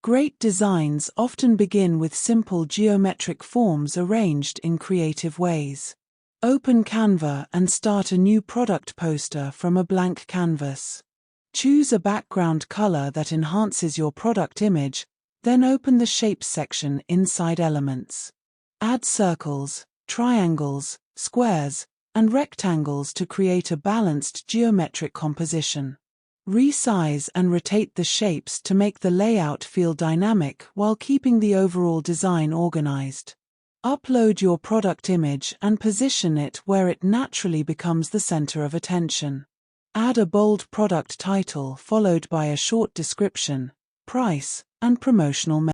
Great designs often begin with simple geometric forms arranged in creative ways. Open Canva and start a new product poster from a blank canvas. Choose a background color that enhances your product image, then open the Shapes section inside Elements. Add circles, triangles, squares, and rectangles to create a balanced geometric composition. Resize and rotate the shapes to make the layout feel dynamic while keeping the overall design organized. Upload your product image and position it where it naturally becomes the center of attention. Add a bold product title followed by a short description, price, and promotional message.